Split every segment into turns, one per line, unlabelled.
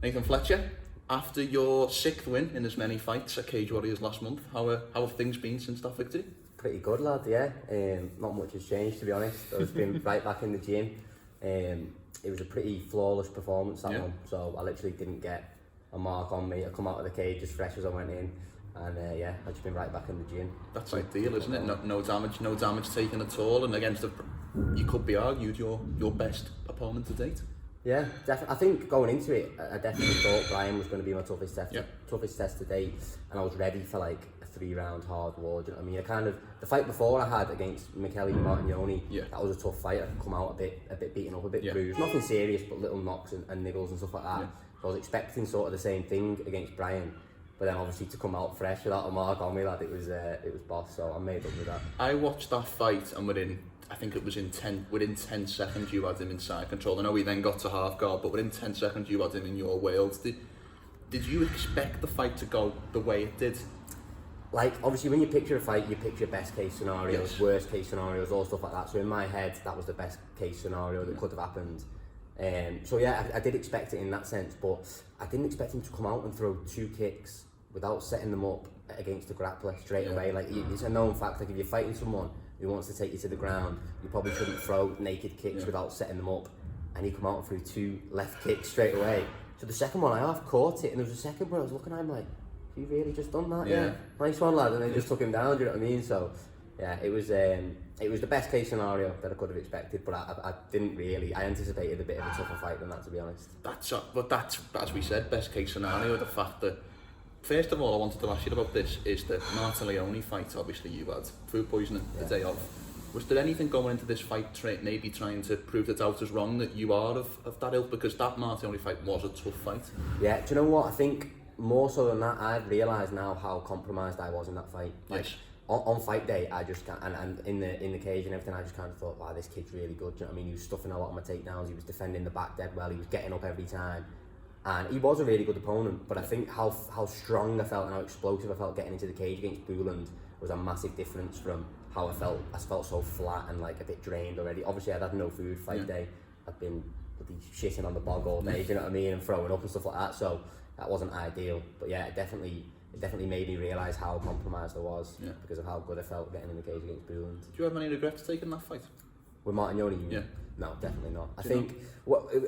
Nathan Fletcher, after your 6th win in as many fights at Cage Warriors last month, how have things been since that victory?
Pretty good, lad, yeah. Not much has changed, to be honest. I've been right back in the gym. It was a pretty flawless performance, that one. So I literally didn't get a mark on me. I come out of the cage as fresh as I went in. And I've just been right back in the gym.
That's ideal, isn't it? No damage taken at all. And against you could be argued your best opponent to date.
Yeah, definitely. I think going into it, I definitely thought Brian was going to be my toughest test to date, and I was ready for like a 3-round hard war. Do you know what I mean? The fight before I had against Michele Martignoni, that was a tough fight. I come out a bit beaten up, a bit bruised. Nothing serious, but little knocks and niggles and stuff like that. So I was expecting sort of the same thing against Brian. But then obviously to come out fresh without a mark on me, lad, it was boss. So I made up with that.
I watched that fight, and within 10 seconds you had him inside control. I know we then got to half guard, but within 10 seconds you had him in your world. Did you expect the fight to go the way it did?
Like, obviously when you picture a fight, you picture best case scenarios, worst case scenarios, all stuff like that. So in my head, that was the best case scenario that could have happened. So yeah, I did expect it in that sense, but I didn't expect him to come out and throw 2 kicks without setting them up against the grappler straight away. Like, it's a known fact, like if you're fighting someone who wants to take you to the ground, you probably shouldn't throw naked kicks without setting them up. And he come out and threw 2 left kicks straight away. So the second one, I half caught it, and there was a second where I was looking at him like, have you really just done that? Yeah. Nice one, lad. And then just took him down, do you know what I mean? So yeah, it was the best case scenario that I could have expected, but I didn't really. I anticipated a bit of a tougher fight than that, to be honest.
That's as we said, best case scenario. The fact that, first of all, I wanted to ask you about this is the Martin Leone fight. Obviously, you had food poisoning the day of. Was there anything going into this fight, maybe trying to prove the doubters wrong that you are of that ilk? Because that Martin Leone fight was a tough fight. Yeah,
do you know what? I think more so than that, I've realised now how compromised I was in that fight. Like, on fight day, I just can't, and in the cage and everything, I just kind of thought, wow, this kid's really good. Do you know what I mean? He was stuffing a lot of my takedowns. He was defending the back dead well. He was getting up every time. And he was a really good opponent, but I think how strong I felt and how explosive I felt getting into the cage against Bouland was a massive difference from how I felt. I felt so flat and like a bit drained already. Obviously, I'd had no food fight day. I'd been shitting on the bog all day, do you know what I mean, and throwing up and stuff like that. So that wasn't ideal. But yeah, it definitely made me realise how compromised I was because of how good I felt getting in the cage against Bouland.
Do you have any regrets taking that fight?
With Martignoni?
Yeah.
No, definitely not. I think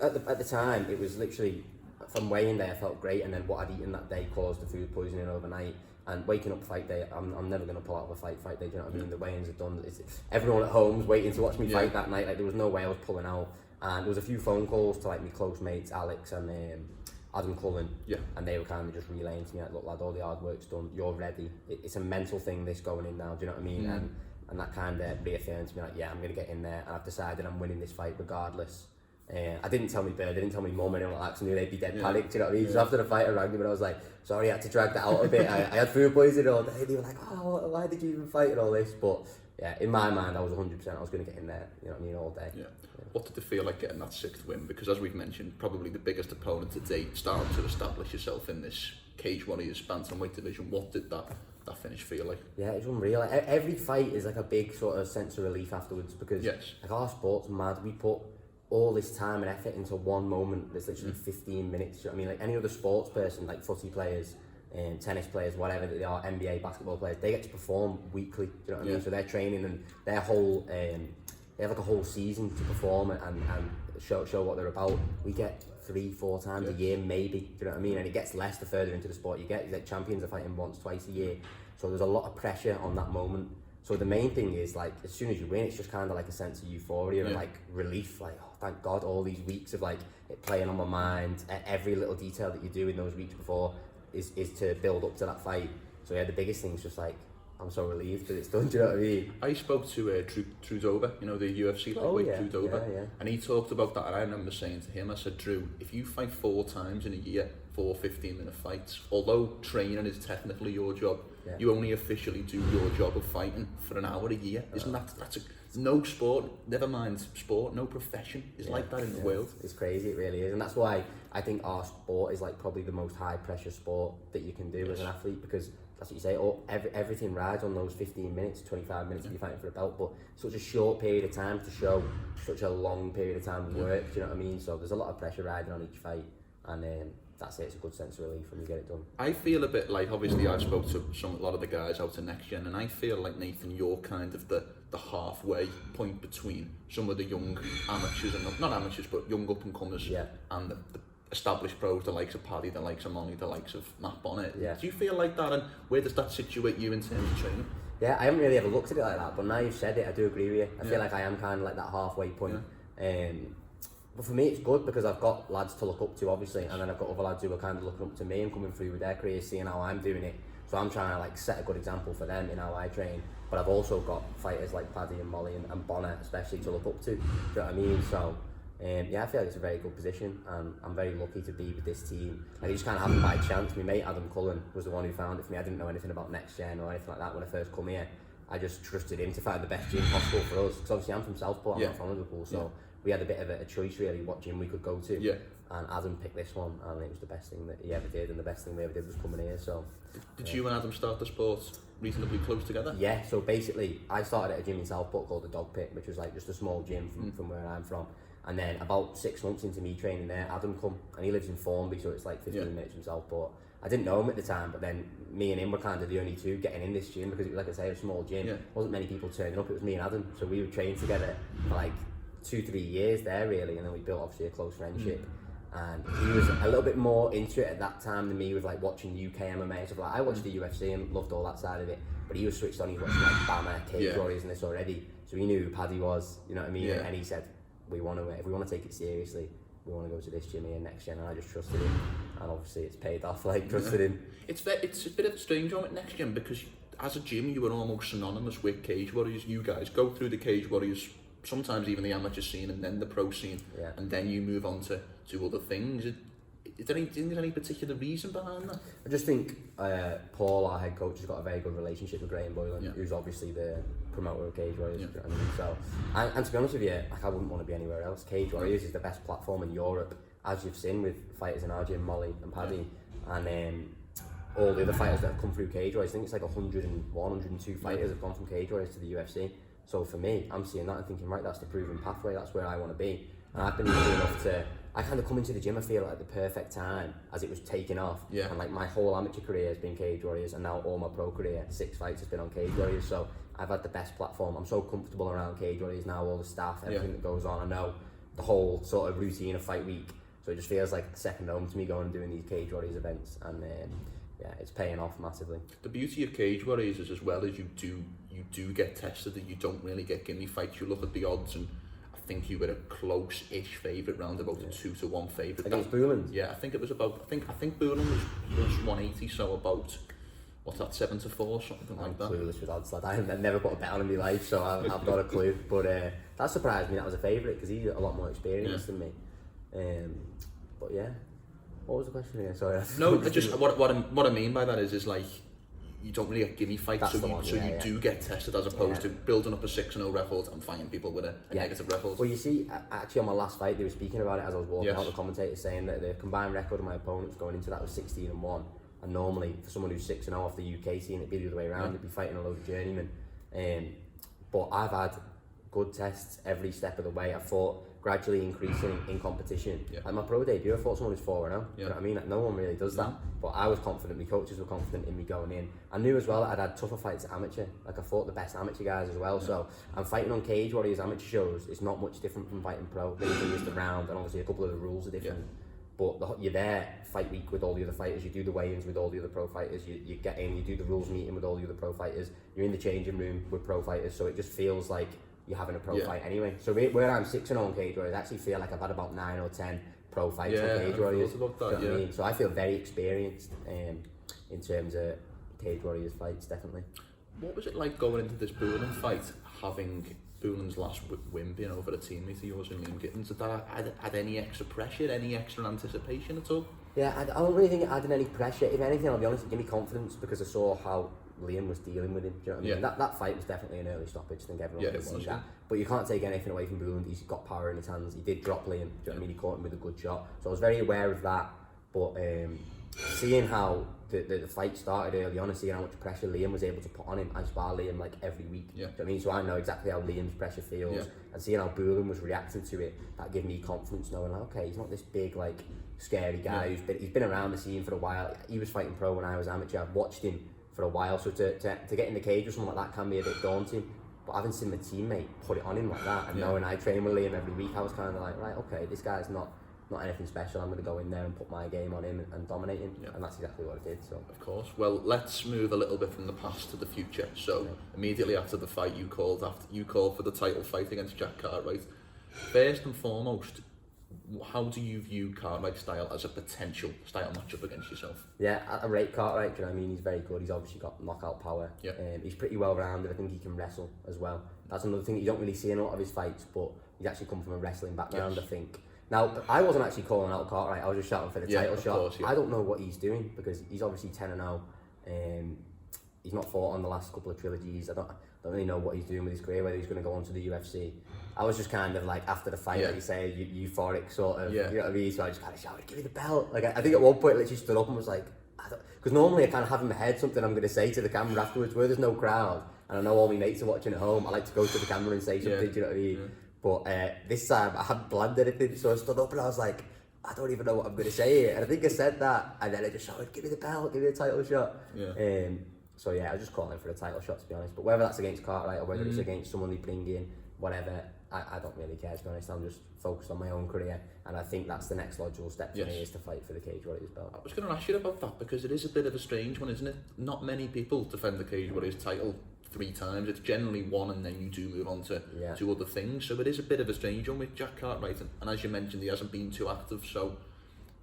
at the time it was literally, from weighing day I felt great, and then what I'd eaten that day caused the food poisoning overnight. And waking up fight day, I'm never going to pull out of a fight day, do you know what I mean? The weigh-ins are done. Everyone at home's waiting to watch me fight that night. Like, there was no way I was pulling out. And there was a few phone calls to like my close mates, Alex and Adam Cullen. Yeah. And they were kind of just relaying to me like, look lad, all the hard work's done, you're ready. It's a mental thing, this going in now, do you know what I mean? And that kind of reaffirmed to me like, yeah, I'm going to get in there, and I've decided I'm winning this fight regardless. I didn't tell my bird, I didn't tell my mum, anyone like that, because I knew they'd be dead panicked, you know what I mean? So after the fight I rang them and I was like, sorry, I had to drag that out a bit. I had food poisoning all day. They were like, oh, why did you even fight and all this? But yeah, in my mind I was 100%, I was going to get in there, you know what I mean, all day.
Yeah. What did it feel like getting that 6th win? Because as we've mentioned, probably the biggest opponent to date, starting to establish yourself in this Cage Warriors Bantamweight division. What did that finish feel like?
Yeah, it's unreal. Like, every fight is like a big sort of sense of relief afterwards, because like our sport's mad. We put all this time and effort into one moment that's literally 15 minutes. You know what I mean? Like any other sports person, like footy players, tennis players, whatever they are, NBA basketball players, they get to perform weekly. Do you know what I mean? So they're training and their whole they have like a whole season to perform and show what they're about. We get 3-4 times a year, maybe. Do you know what I mean? And it gets less the further into the sport you get. Like champions are fighting once, twice a year. So there's a lot of pressure on that moment. So the main thing is, like, as soon as you win, it's just kind of like a sense of euphoria and like relief. Like, oh, thank God, all these weeks of like it playing on my mind. Every little detail that you do in those weeks before is to build up to that fight. So yeah, the biggest thing is just like, I'm so relieved that it's done. Do you know what I mean?
I spoke to Drew Dober, you know, the UFC lightweight Drew Dober, and he talked about that. And I remember saying to him, I said, Drew, if you fight 4 times in a year, 4 15-minute fights, although training is technically your job, you only officially do your job of fighting for an hour a year. Isn't that's no sport, never mind sport, no profession is like that in the world.
It's crazy, it really is. And that's why I think our sport is like probably the most high pressure sport that you can do as an athlete, because that's what you say, everything rides on those 15 minutes, 25 minutes that you're fighting for a belt, but such a short period of time to show such a long period of time of work, do you know what I mean? So there's a lot of pressure riding on each fight, and that's it. It's a good sense of relief when you get it done.
I feel a bit like, obviously I've spoke to a lot of the guys out in Next Gen, and I feel like, Nathan, you're kind of the halfway point between some of the young amateurs, and not amateurs, but young up and comers, and the established pros, the likes of Paddy, the likes of Molly, the likes of Matt Bonnet. Do you feel like that, and where does that situate you in terms of training?
Yeah, I haven't really ever looked at it like that, but now you've said it, I do agree with you. I feel like I am kind of like that halfway point. But for me, it's good because I've got lads to look up to, obviously, and then I've got other lads who are kind of looking up to me and coming through with their careers, seeing how I'm doing it. So I'm trying to like set a good example for them in how I train. But I've also got fighters like Paddy and Molly and Bonner, especially, to look up to. Do you know what I mean? So yeah, I feel like it's a very good position, and I'm very lucky to be with this team. Like, it just kind of happened by chance. My mate Adam Cullen was the one who found it for me. I didn't know anything about Next Gen or anything like that when I first come here. I just trusted him to find the best gym possible for us, because obviously I'm from Southport, I'm not from Liverpool, so we had a bit of a choice really what gym we could go to. And Adam picked this one, and it was the best thing that he ever did, and the best thing we ever did was coming here. So
did you and Adam start the sport reasonably close together?
Yeah, so basically I started at a gym in Southport called the Dog Pit, which was like just a small gym from where I'm from. And then about 6 months into me training there, Adam come, and he lives in Formby, so it's like 15 minutes from Southport. I didn't know him at the time, but then me and him were kind of the only two getting in this gym, because it was, like I say, a small gym. Wasn't many people turning up, it was me and Adam. So we would train together for like 2-3 years there really, and then we built obviously a close friendship. And he was a little bit more into it at that time than me, with like watching UK MMA and stuff like that. I watched the UFC and loved all that side of it, but he was switched on, he watched like Bama, Cage Warriors and this already. So he knew who Paddy was, you know what I mean? And he said, if we want to take it seriously, we want to go to this gym here, Next Gen, and I just trusted him, and obviously it's paid off, like, trusted him.
It's a bit of a strange one at Next Gen, because as a gym you were almost synonymous with Cage Warriors. You guys go through the Cage Warriors, sometimes even the amateur scene, and then the pro scene, and then you move on to other things. Is there any particular reason behind that?
I just think Paul, our head coach, has got a very good relationship with Brian Bouland, who's obviously the promoter of Cage Warriors. You know what I mean? So, and to be honest with you, like, I wouldn't want to be anywhere else. Cage Warriors is the best platform in Europe, as you've seen with fighters in our gym, Molly and Paddy, and all the other fighters that have come through Cage Warriors. I think it's like 101, 102 fighters have gone from Cage Warriors to the UFC. So for me, I'm seeing that and thinking, right, that's the proven pathway, that's where I want to be. And I've been lucky enough to, I kind of come into the gym, I feel like, at the perfect time, as it was taking off. And like, my whole amateur career has been Cage Warriors, and now all my pro career, 6 fights, has been on Cage Warriors. So I've had the best platform. I'm so comfortable around Cage Warriors now, all the staff, everything that goes on. I know the whole sort of routine of fight week. So it just feels like second home to me, going and doing these Cage Warriors events. And yeah, it's paying off massively.
The beauty of Cage Warriors is, as well as you do get tested, that you don't really get gimme fights. You look at the odds, and I think you were a close-ish favourite, round about a 2-1 favourite.
Against Bouland?
Yeah, I think it was about, I think Bouland was plus 180, so about, what's that, 7-4, something like that.
I'm clueless with odds, lad. I've never put a bet on in my life, so I've not a clue. But that surprised me, that was a favourite, because he's a lot more experienced than me. But yeah, what was the question again? Sorry.
No, just what I mean by that is like, you don't really get gimme fights, so you do get tested, as opposed to building up a 6-0 record and fighting people with a negative record.
Well, you see, actually on my last fight, they were speaking about it as I was walking out, the commentators saying that the combined record of my opponents going into that was 16-1, and normally for someone who's 6-0 off the UK scene, it'd be the other way around, you'd be fighting a load of journeymen. But I've had good tests every step of the way. I fought gradually increasing in competition. Like my pro debut, I fought someone who's 4-0. You know what I mean? Like, no one really does that. But I was confident, my coaches were confident in me going in. I knew as well that I'd had tougher fights at amateur. Like, I fought the best amateur guys as well. So I'm fighting on Cage Warriors amateur shows. It's not much different from fighting pro. Maybe just the round, and obviously a couple of the rules are different. But you're there fight week with all the other fighters. You do the weigh-ins with all the other pro fighters. You get in, you do the rules meeting with all the other pro fighters. You're in the changing room with pro fighters. So it just feels like you're having a pro fight anyway. So where I'm 6-0 on Cage Warriors, I actually feel like I've had about 9 or 10 pro fights on Cage Warriors.
About that,
you know what I mean? So I feel very experienced in terms of Cage Warriors fights, definitely.
What was it like going into this Bouland fight, having Bouland's last win being over a teammate of yours and Liam Gittins? Did that add any extra pressure, any extra anticipation at all?
Yeah, I don't really think it added any pressure. If anything, I'll be honest, it gave me confidence, because I saw how Liam was dealing with him. Do you know what I mean? That fight was definitely an early stoppage. I think everyone would see that. But you can't take anything away from Bouland. He's got power in his hands. He did drop Liam. Do you know what I mean? He caught him with a good shot. So I was very aware of that. But seeing how the fight started early on and seeing how much pressure Liam was able to put on him. I spar Liam like every week.
Yeah.
Do you know what I mean? So I know exactly how Liam's pressure feels.
Yeah.
And seeing how Bouland was reacting to it, that gave me confidence knowing like, okay, he's not this big like scary guy he's been around the scene for a while. He was fighting pro when I was amateur. I've watched him for a while, so to get in the cage with someone like that can be a bit daunting. But having seen my teammate put it on him like that, and knowing I train with Liam every week, I was kind of like, right, okay, this guy's not anything special. I'm going to go in there and put my game on him and dominate him, and that's exactly what I did. So
of course. Well, let's move a little bit from the past to the future. So immediately after the fight, you called for the title fight against Jack Cartwright. First and foremost, how do you view Cartwright's style as a potential style matchup against yourself?
Yeah, I rate Cartwright. Do you know what I mean? He's very good. He's obviously got knockout power.
Yeah.
He's pretty well rounded. I think he can wrestle as well. That's another thing you don't really see in a lot of his fights, but he's actually come from a wrestling background, I think. Now, I wasn't actually calling out Cartwright. I was just shouting for the title shot.
Course,
I don't know what he's doing because he's obviously 10-0. He's not fought on the last couple of trilogies. I don't really know what he's doing with his career, whether he's going to go on to the UFC. I was just kind of like, after the fight, like you say, euphoric sort of, you know what I mean? So I just kind of shouted, give me the belt. Like, I think at one point I literally stood up and was like, because normally I kind of have in my head something I'm going to say to the camera afterwards, where there's no crowd, and I know all my mates are watching at home, I like to go to the camera and say something, do you know what I mean? But this time I hadn't planned anything, so I stood up and I was like, I don't even know what I'm going to say here. And I think I said that, and then I just shouted, give me the belt, give me the title shot. So yeah, I was just calling for the title shot, to be honest. But whether that's against Cartwright or whether it's against someone they bring in, whatever, I don't really care, to be honest. I'm just focused on my own career, and I think that's the next logical step for me, is to fight for the Cage Warriors belt.
I was going to ask you about that because it is a bit of a strange one, isn't it? Not many people defend the Cage Warriors title 3 times. It's generally one, and then you do move on to other things. So it is a bit of a strange one with Jack Cartwright, and as you mentioned, he hasn't been too active, so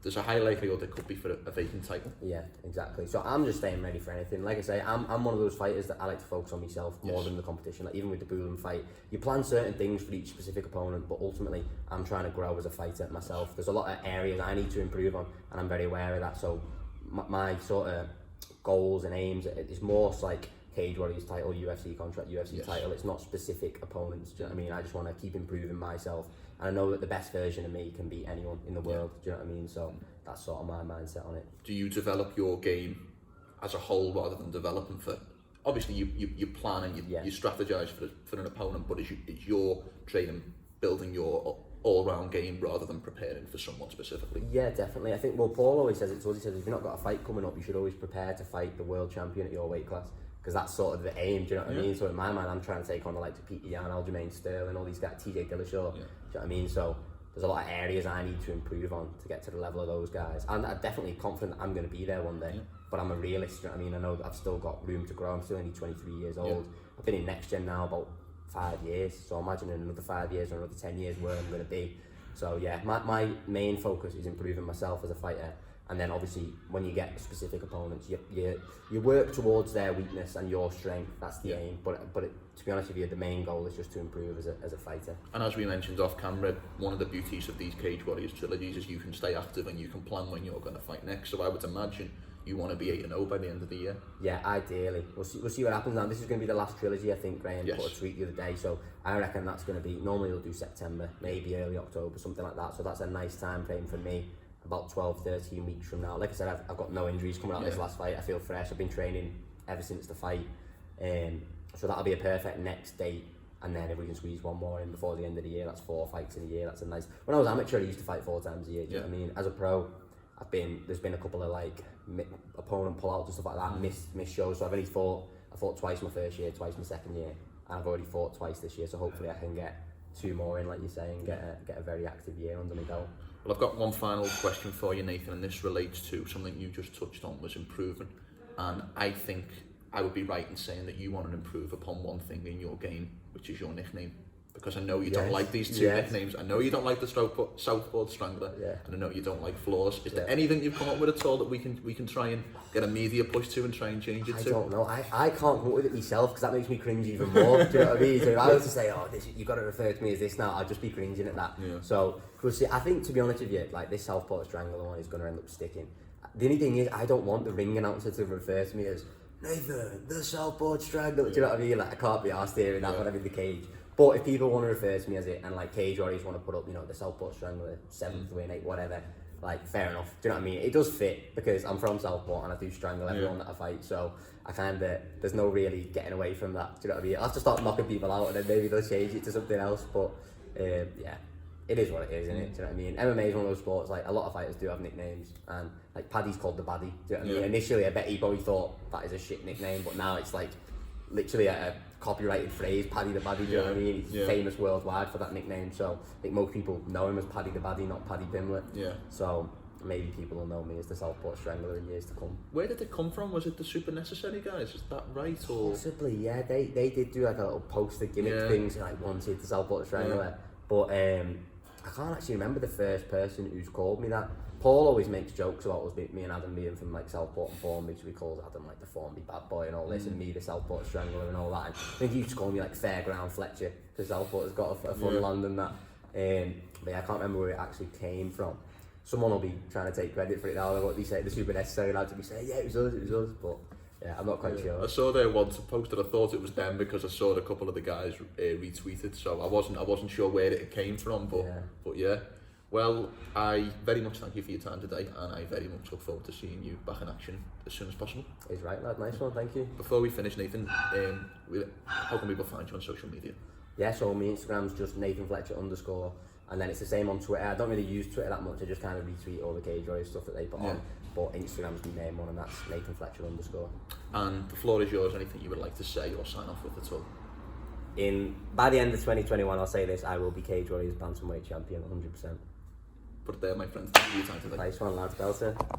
there's a high likelihood it could be for a vacant title. Yeah,
exactly. So I'm just staying ready for anything. Like I say, I'm one of those fighters that I like to focus on myself more than the competition. Like even with the Bouland fight, you plan certain things for each specific opponent, but ultimately I'm trying to grow as a fighter myself. There's a lot of areas I need to improve on, and I'm very aware of that. So my sort of goals and aims is more like Cage Warriors title, UFC contract, UFC title. It's not specific opponents. Do you know what I mean? I just want to keep improving myself. And I know that the best version of me can beat anyone in the world. Do you know what I mean? So that's sort of my mindset on it.
Do you develop your game as a whole rather than developing for... Obviously, you plan and you strategize for an opponent, but is your training building your all-round game rather than preparing for someone specifically?
Yeah, definitely. I think, well, Paul always says it to us. He says, if you've not got a fight coming up, you should always prepare to fight the world champion at your weight class. Because that's sort of the aim, do you know what I mean? So in my mind, I'm trying to take on the likes of Peter Yan, Aljamain Sterling, all these guys, TJ Dillashaw, do you know what I mean? So there's a lot of areas I need to improve on to get to the level of those guys. And I'm definitely confident that I'm going to be there one day, but I'm a realist, do you know what I mean? I know that I've still got room to grow. I'm still only 23 years old. I've been in Next Gen now about 5 years, so imagine in another 5 years or another 10 years where I'm going to be. So yeah, my main focus is improving myself as a fighter. And then obviously when you get specific opponents, you work towards their weakness and your strength. That's the aim. But to be honest with you, the main goal is just to improve as a fighter.
And as we mentioned off camera, one of the beauties of these Cage Warriors trilogies is you can stay active and you can plan when you're going to fight next. So I would imagine you want to be 8-0 by the end of the year.
Yeah, ideally. We'll see what happens now. This is going to be the last trilogy, I think. Graham put a tweet the other day, so I reckon that's going to be, normally they'll do September, maybe early October, something like that. So that's a nice time frame for me. About 12-13 weeks from now. Like I said, I've got no injuries coming out of this last fight. I feel fresh. I've been training ever since the fight. So that'll be a perfect next date. And then if we can squeeze one more in before the end of the year, that's 4 fights in a year. That's a nice... When I was amateur, I used to fight 4 times a year. Do you know what I mean? As a pro, there's been a couple of like opponent pullouts and stuff like that, miss shows. So I fought twice my first year, twice my second year. And I've already fought twice this year. So hopefully I can get 2 more in, like you say, and get a very active year under my belt.
Well, I've got one final question for you, Nathan, and this relates to something you just touched on, was improving. And I think I would be right in saying that you want to improve upon one thing in your game, which is your nickname. Because I know you don't like these 2 nicknames. I know you don't like the Southpaw Strangler, and I know you don't like Flaws. Is there anything you've come up with at all that we can try and get a media push to and try and change it to?
I don't know. I can't come up with it myself because that makes me cringe even more. Do you know what I mean? So if I was to say, you've got to refer to me as this now, I'd just be cringing at that. Yeah. So, we'll see. I think, to be honest with you, like this Southpaw Strangler one is going to end up sticking. The only thing is, I don't want the ring announcer to refer to me as Nathan, the Southpaw Strangler. Do you know what I mean? Like, I can't be arsed hearing that when I'm in the cage. But if people want to refer to me as it, and like Cage Warriors want to put up, the Southpaw Strangler, 7th win, 8th, whatever, like, fair enough. Do you know what I mean? It does fit because I'm from Southport and I do strangle everyone that I fight, so I kind of, there's no really getting away from that. Do you know what I mean? I'll have to start knocking people out and then maybe they'll change it to something else, but yeah. It is what it is, isn't it? Do you know what I mean? MMA is one of those sports, like, a lot of fighters do have nicknames, and, like, Paddy's called the Baddie, do you know what I mean? Initially, I bet he probably thought that is a shit nickname, but now it's, like, literally a copyrighted phrase, Paddy the Baddie, do you know what I mean? He's famous worldwide for that nickname, so I think most people know him as Paddy the Baddie, not Paddy Pimblett. Yeah. So maybe people will know me as the Southport Strangler in years to come. Where did it come from? Was it the Super Necessary guys? Is that right? Or possibly, yeah. They did do, like, a little poster gimmick things, like, wanted the Southport Strangler, but I can't actually remember the first person who's called me that. Paul always makes jokes about us, me and Adam being from, like, Southport and Formby, so he calls Adam, like, the Formby bad boy and all this, and me the Southport Strangler and all that. And I think he used to call me, like, Fairground Fletcher, because Southport has got a fun land and that. But yeah, I can't remember where it actually came from. Someone will be trying to take credit for it now, what they say, the Super Necessary lads will be saying, yeah, it was us, but yeah, I'm not quite sure. I saw there once a post that I thought it was them because I saw a couple of the guys retweeted, so I wasn't sure where it came from, but yeah. Well, I very much thank you for your time today, and I very much look forward to seeing you back in action as soon as possible. He's right, lad. Nice one, thank you. Before we finish, Nathan, how can people find you on social media? Yeah, so my Instagram's just Nathan Fletcher _ and then it's the same on Twitter. I don't really use Twitter that much, I just kind of retweet all the Cage Warriors stuff that they put on. But Instagram's my main one, and that's Nathan Fletcher _ And the floor is yours. Anything you would like to say or sign off with at all? By the end of 2021, I'll say this: I will be Cage Warriors Bantamweight champion, 100%. Put it there, my friends. Thank you for your time today. Nice one, lads. Belter.